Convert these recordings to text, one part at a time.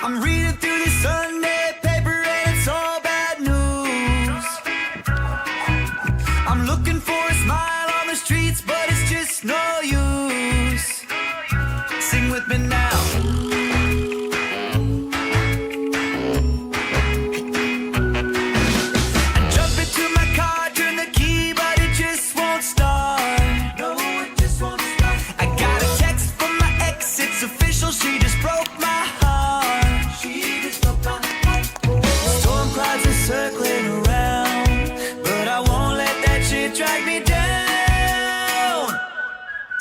I'm reading through the Sunday paper and it's all bad news. I'm looking for a smile on the streets, but it's just no use. Sing with me now.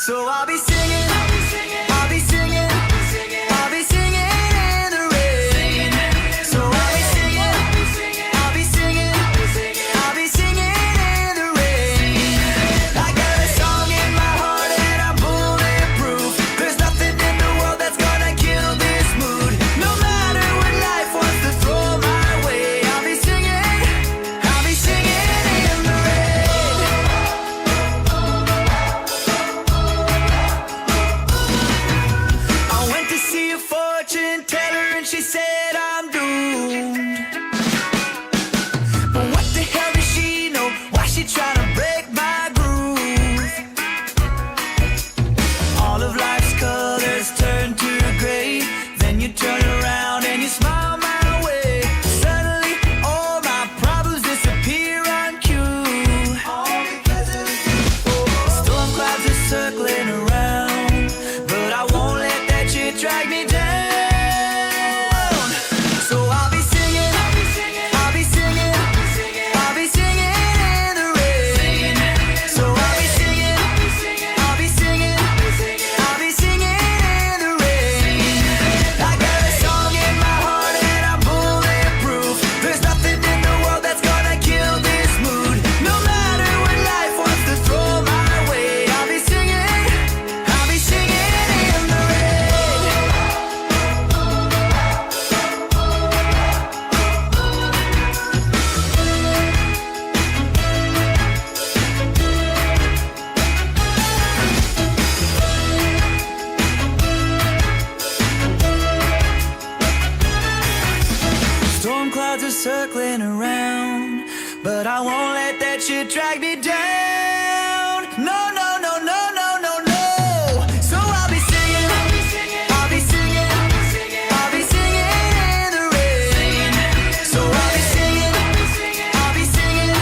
So I'll be singing, I'll be singing, I'll be singing, I'll be singing in the rain. So I'll be singing, I'll be singing, I'll be singing, I'll be singing in the rain. I got a song in my heart and I'm bulletproof. There's nothing in the world that's gonna kill this mood. No matter what life wants to throw my way, I'll be singing in the rain. See a fortune teller and she said I'm doomed. But what the hell does she know? Why she trying to break my groove? All of life's colors turn to gray. Then you turn around and you smile my way. Suddenly all my problems disappear on cue. All because of you. Storm clouds are circling around, but I won't let that shit drag me down. So I'll be singing, I'll be singing, I'll be singing, I'll be singing in the rain. So I'll be singing, I'll be singing, I'll be singing in the rain. I got a song in my heart and I'm bulletproof. There's nothing in the world that's gonna kill this mood. No matter what life wants to throw my way, I'll be singing in the rain. Storm clouds are circling around, but I won't let that shit drag me down. No, no, no, no, no, no, no. So I'll be singing, I'll be singing, I'll be singing, I'll be singing in the rain. So I'll be singing, I'll be singing,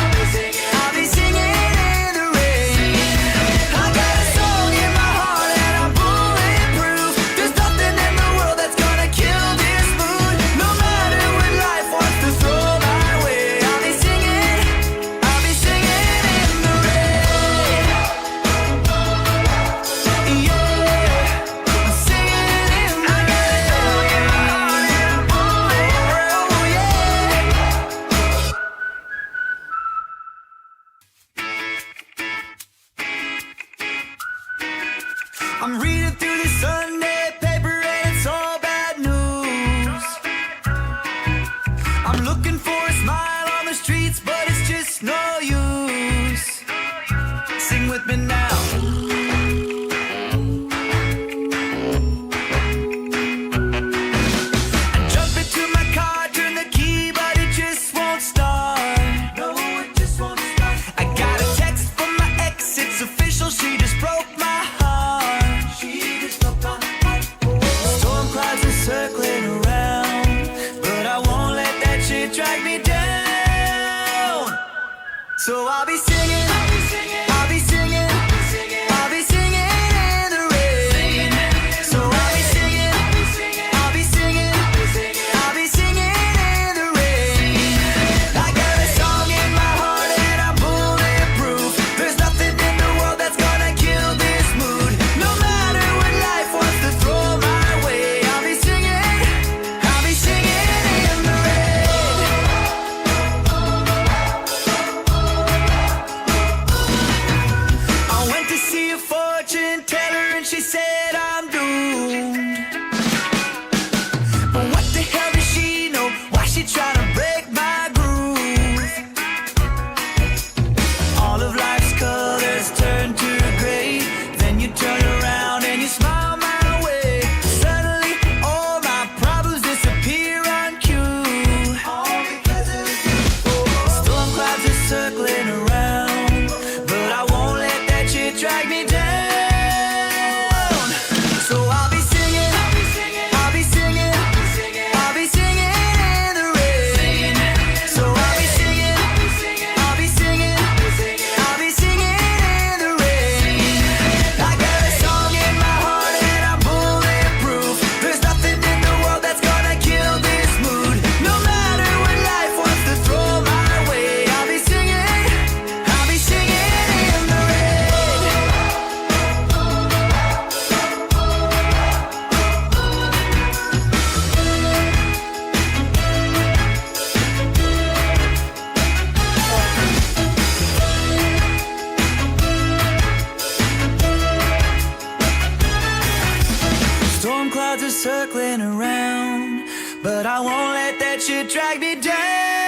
I'll be singing in the rain. I got a song in my heart and I'm bulletproof. There's nothing in the world that's gonna kill this mood. No matter what life wants to throw my way, I'll be singing in the rain. Yeah, I'm singing in the rain. Oh yeah. I'm reading through the Sunday paper and it's all bad news. I'm looking for a smile on the streets, but it's just no use. Sing with me now. I jump into my car, turn the key, but it just won't start. No, it just won't start. I got a text from my ex, it's official, she just broke my heart. She just broke my heart. Storm clouds are circling around, but I won't let that shit drag me down. So I'll be singing, I'll be singing, I'll be singing, I'll be singing in the rain. So I'll be singing, I'll be singing, I'll be singing in the rain. I got a song in my heart and I'm bulletproof. There's nothing in the world that's gonna kill this mood. No matter what life wants to throw my way, I'll be singing in the rain. Storm clouds are circling around, but I won't let that shit drag me down.